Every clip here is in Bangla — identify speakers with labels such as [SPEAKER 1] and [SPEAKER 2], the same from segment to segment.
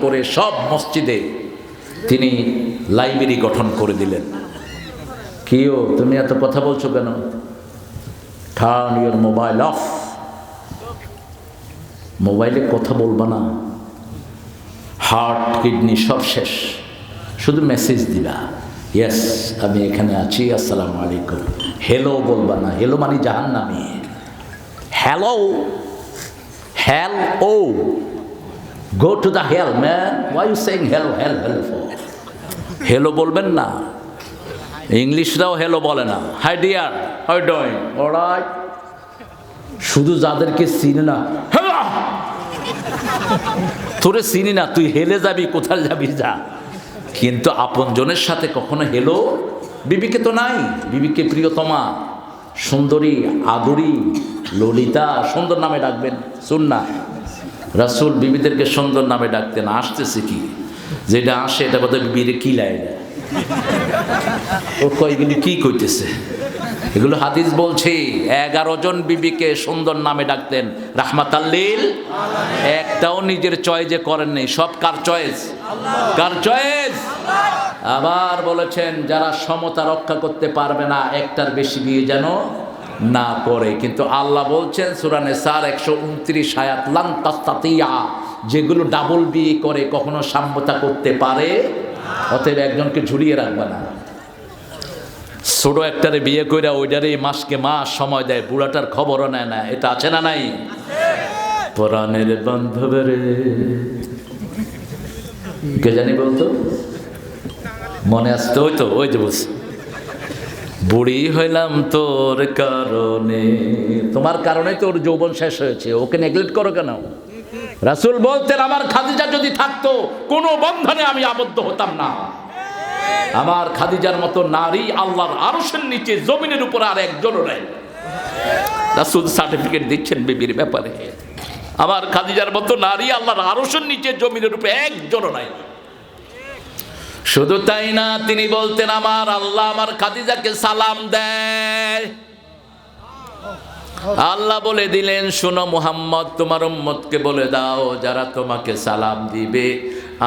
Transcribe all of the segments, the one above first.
[SPEAKER 1] করে সব মসজিদে তিনি লাইব্রেরি গঠন করে দিলেন। কিও তুমি এত কথা বলছো কেন? Turn your mobile off. মোবাইলে কথা বলবা না, হার্ট কিডনি সব শেষ, শুধু মেসেজ দিবা, ইয়েস আমি এখানে আছি, আসসালামু আলাইকুম। হেলো বলবা না, হেলো মানে জাহান্নামী। Hello, hell oh, go to the hell man, why you saying hello for? Hello বলবেন না। ইংলিশরাও হেলো বলে না। Hi dear, how are you doing, alright. শুধু যাদেরকে চিনি না, হ্যালো তোরে চিনি না, তুই হেলে যাবি, কোথায় যাবি যা। কিন্তু আপনজনের সাথে কখনো হেলো। বিবিকে তো নাই, বিবিকে প্রিয়তমা, সুন্দরী, আদুরি, ললিতা, সুন্দর নামে ডাকবেন। সুন্নাহ, রাসূল বিবিদেরকে সুন্দর নামে ডাকতেন। আসতেছে কি, যেটা আসে এটা বোধহয় বিবিরে কি লাগে, ও কয়গুলি কি কইতেছে। এগুলো হাদিস বলছে। 11 জন বিবিকে সুন্দর নামে ডাকতেন রাহমাতাল্লিল। একটাও নিজের চয়েজে করেন নাই, সব কার চয়েস? কার চয়েস? আবার বলেছেন যারা সমতা রক্ষা করতে পারবে না একটার বেশি বিয়ে যেন না করে। কিন্তু আল্লাহ বলছেন সূরা নিসার 129 আয়াত, লান তাস্তাতিয়া, যেগুলো ডাবল বিয়ে করে কখনো সাম্যতা করতে পারে, অতএব একজনকে ঝুলিয়ে রাখবে না। ছোট একটারে বিয়ে কইরা ওইটারে মাসকে মাস সময় দেয়, বুড়াটার খবরও নেয় না। এটা আছে না নাই? পরাণের বান্ধবেরে কে জানি বলতো, মনে আসতো, ওই তো, ওই যে বলছে, বুড়ি হইলাম তোর কারণে, তোমার কারণে তোর যৌবন শেষ হয়েছে, ওকে নেগলেক্ট করো কেন? রাসূল বলতেন আমার খাদিজা যদি থাকতো কোনো বন্ধনে আমি আবদ্ধ হতাম না। আমার খাদিজার মতো নারী আল্লাহর আরশের নিচে জমিনের উপর আর একজনও নেই। রাসূল সার্টিফিকেট দিচ্ছেন বিবির ব্যাপারে, আমার খাদিজার মতো নারী আল্লাহর আরশের নিচে জমিনের উপর একজনও নাই। শুধু তাই না, তিনি বলতেন আমার আল্লাহ আমার খাদিজাকে সালাম দেয়। আল্লাহ বলে দিলেন শোনো মুহাম্মদ, তোমার উম্মতকে বলে দাও যারা তোমাকে সালাম দিবে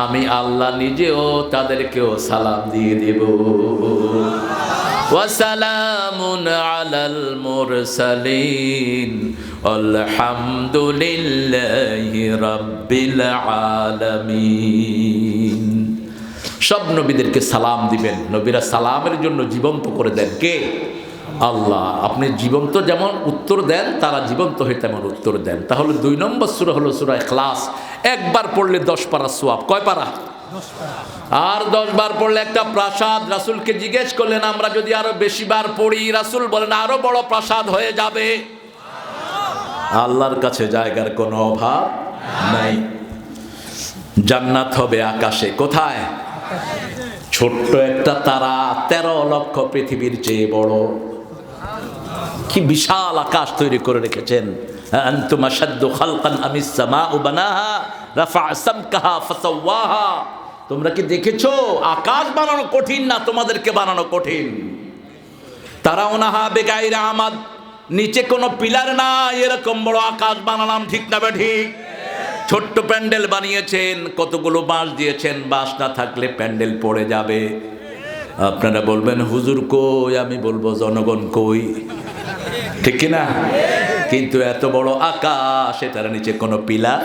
[SPEAKER 1] আমি আল্লাহ নিজেও তাদেরকেও সালাম দিয়ে দেব। ওয়া সালামুন আলাল মুরসালিন আলহামদুলিল্লাহি রাব্বিল আলামিন। সব নবীদেরকে সালাম দিবেন। নবীরা সালামের জন্য জীবন্ত করে দেন কে? আল্লাহ। আপনি জীবন্ত যেমন উত্তর দেন, তারা জীবন্ত হয়ে তেমন উত্তর দেন। তাহলে 2 নম্বর সূরা হলো সূরা ইখলাস। একবার পড়লে 10 পারা সওয়াব। কয় পারা? 10 পারা। আর 10 বার পড়লে একটা প্রাসাদ। রাসূলকে জিজ্ঞেস করলেন আমরা যদি আরো বেশি বার পড়ি, রাসূল বলেন আরো বড় প্রাসাদ হয়ে যাবে। আল্লাহর কাছে জায়গার কোনো অভাব নাই। জান্নাত হবে আকাশে। কোথায়? ছোট্ট একটা তারা 13 লক্ষ পৃথিবীর চেয়ে বড়। কি বিশাল আকাশ তৈরি করে রেখেছেন। আনতুম আশাদ্দু খালকান আমিস সামাউ বানাহা রাফা সামকাহা ফাসাওয়াহা। তোমরা কি দেখেছো আকাশ বানানো কঠিন না তোমাদেরকে বানানো কঠিন? তারাউনাহা বিগাইরি আমাদ, নিচে কোনো পিলার নাই, এরকম বড় আকাশ বানালাম, ঠিক না ঠিক? ছোট্ট প্যান্ডেল বানিয়েছেন, কতগুলো বাঁশ দিয়েছেন, বাঁশ না থাকলে প্যান্ডেল পড়ে যাবে। আপনারা বলবেন হুজুর কই, আমি বলবো জনগণ কই, ঠিক কিনা? কিন্তু এত বড় আকাশ, এটার নিচে কোনো পিলার,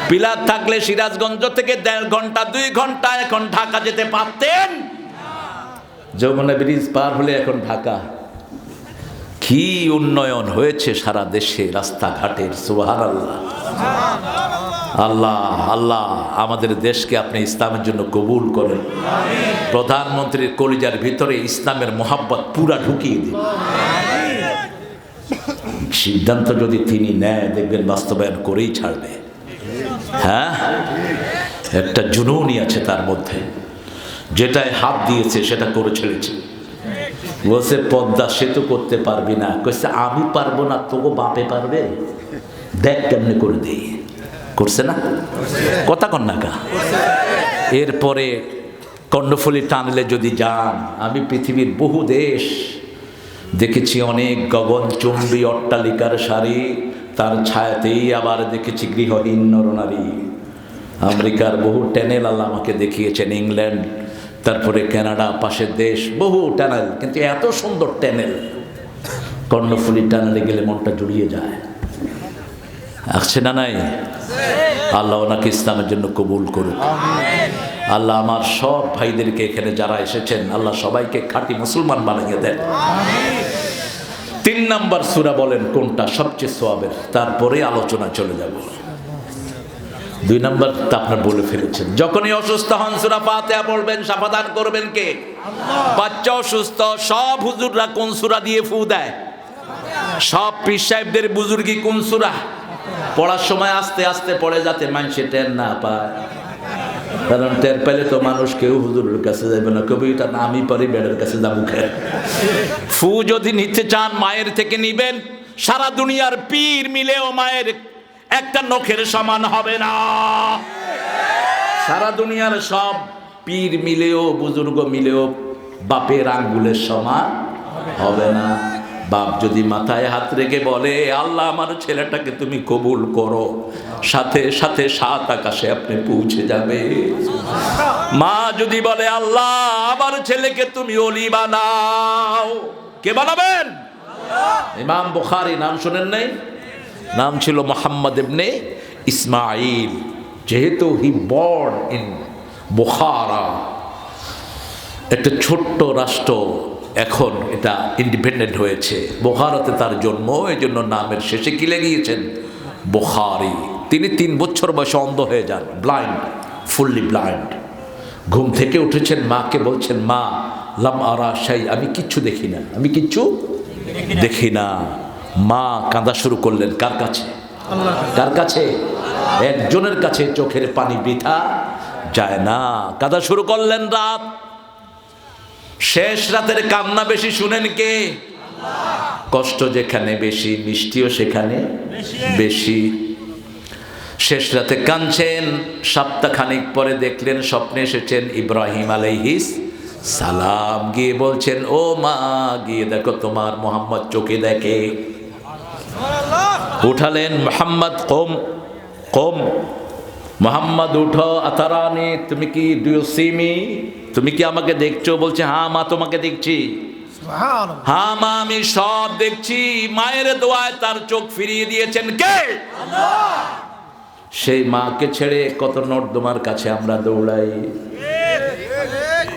[SPEAKER 1] পিলার থাকলে সিরাজগঞ্জ থেকে 1.5 ঘন্টা 2 ঘন্টা এখন ঢাকা যেতে পারতেন। যমুনা ব্রিজ পার হলে এখন ঢাকা। কি উন্নয়ন হয়েছে সারা দেশে রাস্তাঘাটের, সুবহানাল্লাহ। আল্লাহ আল্লাহ আমাদের দেশকে আপনি ইসলামের জন্য কবুল করেন। প্রধানমন্ত্রীর কলিজার ভিতরে ইসলামের মোহাব্বত পুরা ঢুকিয়ে দিন। সিদ্ধান্ত যদি তিনি নেয় দেখবেন বাস্তবায়ন করেই ছাড়বে। হ্যাঁ, একটা জুনুনি আছে তার মধ্যে, যেটায় হাত দিয়েছে সেটা করে ছেড়েছে। বলছে পদ্মা সেতু করতে পারবি না, কইছে আমি পারবো না, তোকে বাপে পারবে, দেখ কেমনে করে দেই। করছে না? কথা কন না কা। এরপরে কর্ণফুলী টানেলে যদি যান, আমি পৃথিবীর বহু দেশ দেখেছি, অনেক গগনচুম্বী অট্টালিকার সারি, তার ছায়াতেই আবার দেখেছি গৃহহীন নরনারী। আমেরিকার বহু টানেল আল্লাহ আমাকে দেখিয়েছেন, ইংল্যান্ড, তারপরে কানাডা, পাশের দেশ, বহু টানেল, কিন্তু এত সুন্দর টানেল, কর্ণফুলী টানেলে গেলে মনটা জুড়িয়ে যায়। আসছে না নাই? আল্লাহ ওনাকে ইসলামের জন্য কবুল করুক। আল্লাহ আমার সব ভাইদেরকে এখানে যারা এসেছেন আল্লাহ সবাইকে খাঁটি মুসলমান বানিয়ে দেন। 3 নম্বর সূরা বলেন কোনটা সবচেয়ে সওয়াবের, তারপরে আলোচনা চলে যাব। 2 নম্বর তা আপনার বলে ফেলেছেন। যখনই অসুস্থ হন সূরা ফাতিহা পড়বেন, শাফাদান করবেন কে? বাচ্চা অসুস্থ, সব হুজুররা কোন সূরা দিয়ে ফু দেয়? সব পীর সাহেবদের বুজুর্গি কোন সূরা? পড়ার সময় আস্তে আস্তে পড়ে যাতে মানুষে টের না পায়, কারণ টের পেলে তো মানুষ কেউ হুজুরের কাছে যাবে না, কবিতা না আমি পারি বেড়ের কাছে যাবো খেয়ে। ফু যদি নিতে চান মায়ের থেকে নিবেন, সারা দুনিয়ার পীর মিলেও মায়ের একটা নখের সমান হবে না। সারা দুনিয়ার সব পীর মিলেও বুজুর্গ মিলেও বাপের আঙ্গুলের সমান হবে না। বাপ যদি মাথায় হাত রেখে বলে আল্লাহ আমার ছেলেটাকে তুমি কবুল করো, সাথে সাথে 7 আকাশে আপনি পৌঁছে যাবে। মা যদি বলে আল্লাহ আমার ছেলেকে তুমি ওলি বানাও, কে বানাবেন? ইমাম বুখারী নাম শুনেন নাই? নাম ছিল মুহাম্মদ ইবনে ইসমাইল, যেহেতু হি বর্ন ইন বুখারা, একটা ছোট্ট রাষ্ট্র, এখন এটা ইন্ডিপেন্ডেন্ট হয়েছে। বুখারাতে তার জন্ম, এই জন্য নামের শেষে কি লেগিয়েছেন? বুখারী। তিনি 3 বছর বয়সে অন্ধ হয়ে যান, ব্লাইন্ড, ফুললি ব্লাইন্ড। ঘুম থেকে উঠেছেন, মাকে বলছেন মা লাম আরা শাই, আমি কিচ্ছু দেখি না, আমি কিচ্ছু দেখি না। মা কাঁদা শুরু করলেন, কার কাছে? কার কাছে? একজনের কাছে। চোখের পানি বৃথা যায় না, কাঁদা শুরু করলেন। রাত শেষ, রাতের কান্না বেশি শুনেন কে? কষ্ট যেখানে বেশি, মিষ্টিও সেখানে বেশি। শেষ রাতে কাঁদছেন। সপ্তাহখানিক পরে দেখলেন স্বপ্নে এসেছেন ইব্রাহিম আলাইহিস সালাম। গিয়ে বলছেন ও মা, গিয়ে দেখো তোমার মোহাম্মদ চোখে দেখে। উঠালেন, মোহাম্মদ কম কম, মোহাম্মদ উঠো। আতারানি, তুমি কি ডু ইউ সি মি, তুমি কি আমাকে দেখছো? বলছে হ্যাঁ মা তোমাকে দেখছি। হ্যাঁ মা আমি সব দেখছি। মায়ের দোয়ায় তার চোখ ফিরিয়ে দিয়েছেন কে? সেই মাকে ছেড়ে কত নর্দমার কাছে আমরা দৌড়াই।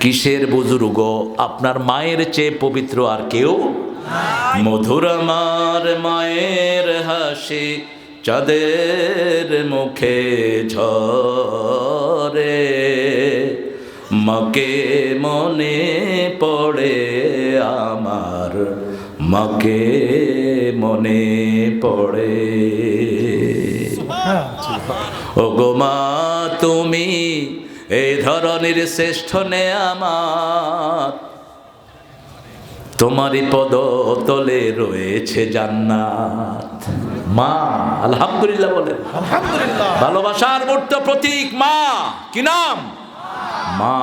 [SPEAKER 1] কিসের বুজুর্গ? আপনার মায়ের চেয়ে পবিত্র আর কেউ? মধুর আমার মায়ের হাসি চাঁদের মুখে ঝরে, মাকে মনে পড়ে আমার, মাকে মনে পড়ে। ও গো মা তুমি এই ধরনের শ্রেষ্ঠ নেয়ামত, তোমারই পদ তলে রয়েছে জান্নাত। মা আলহামদুলিল্লাহ বলেন। আলহামদুলিল্লাহ। ভালোবাসার মূর্ত প্রতীক মা। কি নাম? মা।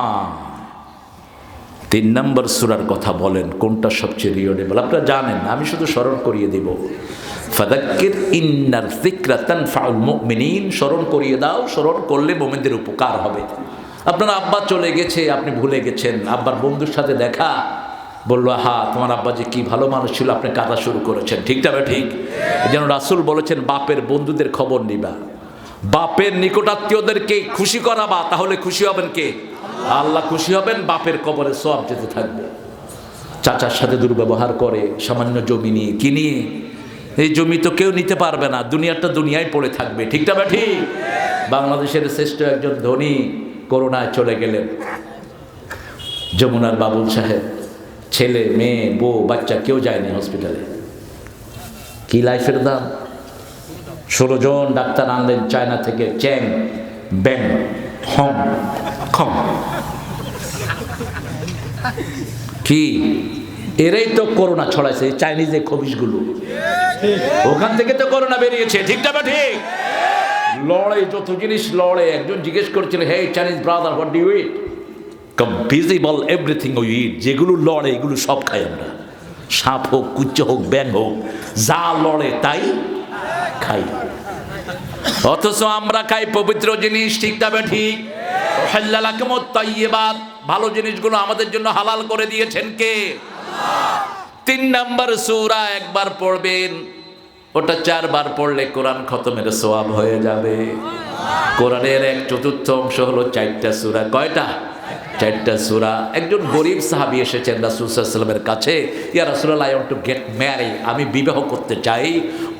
[SPEAKER 1] 3 নম্বর সূরার কথা বলেন কোনটা সবচেয়ে রিওনেবল? আপনারা জানেন, আমি শুধু স্মরণ করিয়ে দিব। ফাযাক্কির ইন্নার যিকরা তানফাউল মুমিনিন, স্মরণ করিয়ে দাও, স্মরণ করলে মুমিনদের উপকার হবে। আপনার আব্বা চলে গেছে, আপনি ভুলে গেছেন, আব্বার বন্ধুর সাথে দেখা, বললো হা তোমার আব্বা যে কি ভালো মানুষ ছিল, আপনি কাঁদা শুরু করেছেন। ঠিকটা বা ঠিক? এই জন্য রাসূল বলেছেন বাপের বন্ধুদের খবর নিবা, বাপের নিকটাত্মীয়দেরকে খুশি করাবা, তাহলে খুশি হবেন কে? আল্লাহ খুশি হবেন, বাপের কবরে সওয়াব যেতে থাকবে। চাচার সাথে দুর্ব্যবহার করে সামান্য জমি নিয়ে, কি নিয়ে? এই জমি তো কেউ নিতে পারবে না, দুনিয়াটা দুনিয়ায় পড়ে থাকবে। ঠিকটা বা ঠিক? বাংলাদেশের শ্রেষ্ঠ একজন ধনী করোনায় চলে গেলেন, যমুনার বাবুল সাহেব। ছেলে মেয়ে বউ বাচ্চা কেউ যায়নি হসপিটালে। কি লাইফের দাম! 16 জন ডাক্তার আনলেন চায়না থেকে, চ্যাং ব্যাং হং খং। কি এরাই তো করোনা ছড়াইছে, চাইনিজ এই খবিশগুলো, ওখান থেকে তো করোনা বেরিয়েছে। ঠিকটা বা ঠিক? লড়ে, যত জিনিস লড়ে। একজন জিজ্ঞেস করছিল hey Chinese brother what do you eat? Visible everything we eat. যেগুলো লড়ে এগুলো সব খাই আমরা, সাপ হোক, কুচ্চ হোক, ব্যাং হোক, যা লড়ে তাই খাই। অথচ আমরা খাই পবিত্র জিনিস, ঠিক তবে ঠিক। হাল্লালাকুমুত তাইয়্যিবাত, ভালো জিনিসগুলো আমাদের জন্য হালাল করে দিয়েছেন কে? আল্লাহ। 3 নম্বর সূরা একবার পড়বেন, ওটা 4 বার পড়লে কোরআন খতমের সওয়াব হয়ে যাবে। কোরআনের 1/4 অংশ হলো 4টা সূরা। কয়টা? 4টা সূরা। একজন গরিব সাহাবী এসেছেন রাসূল সাল্লাল্লাহু আলাইহি ওয়াসাল্লামের কাছে, ইয়া রাসূলুল্লাহ, I want to get marry, আমি বিবাহ করতে চাই।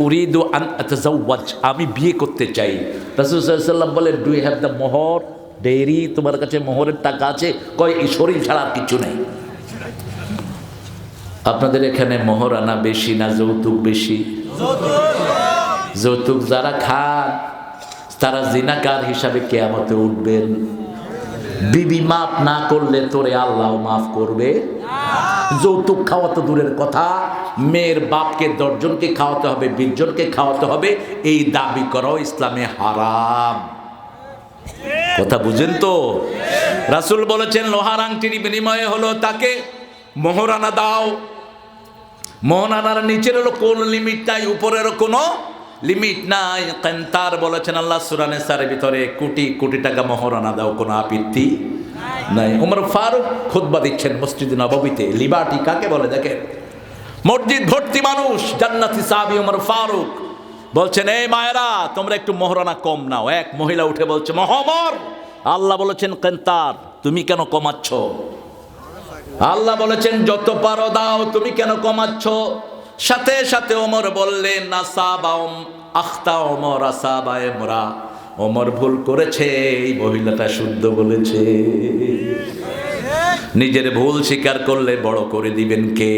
[SPEAKER 1] উরিদু আন আতাজাওয়াজ, আমি বিয়ে করতে চাই। রাসূল সাল্লাল্লাহু আলাইহি ওয়াসাল্লাম বলেন, ডু ইউ হ্যাভ দ্য মোহর ডেইরি, তোমার কাছে মোহরের টাকা আছে? কয়, এই শরীর ছাড়া আর কিছু নেই। আপনাদের এখানে মোহর আনা বেশি না যৌতুক বেশি? যৌতুক যারা খান তারা জিনাকার হিসাবে কিয়ামতে উঠবেন। বিবি মাফ না করলে তোরে আল্লাহ মাফ করবে? যৌতুক খাওয়া তো দূরের কথা, মেয়ের বাপকে 10 জনকে খাওয়াতে হবে, 20 জনকে খাওয়াতে হবে, এই দাবি করাও ইসলামে হারাম। কথা বুঝেন তো? রাসূল বলেছেন, লোহার আংটির বিনিময়ে হলো তাকে মোহরানা দাও। মোহরানার নিচের হলো কোন লিমিট নাই, উপরেরও কোনো লিমিট নাই। কেন্তার বলেছেন আল্লাহ সূরা নিসার ভিতরে, কোটি কোটি টাকা মোহরানা দাও, কোনো আপত্তি নাই। ওমর ফারুক খুতবা দিচ্ছেন মসজিদে নববীতে। লিবার্টি কাকে বলে দেখেন, মসজিদ ভর্তি মানুষ, জান্নাতি সাহাবী ওমর ফারুক বলছেন, এই মায়েরা তোমরা একটু মোহরানা কম নাও। এক মহিলা উঠে বলছে, মোহর, আল্লাহ বলেছেন কেন্তার তুমি কেন কমাচ্ছ? আল্লাহ বলেছেন যত পারো দাও, তুমি কেন কমাচ্ছ? সাথে সাথে ওমর বললেন, আসাবাউম আখতা ওমর আসাবা ইমরা, ওমর ভুল করেছে, এই মহিলাটা শুদ্ধ বলেছে। নিজের ভুল স্বীকার করলে বড় করে দিবেন কে?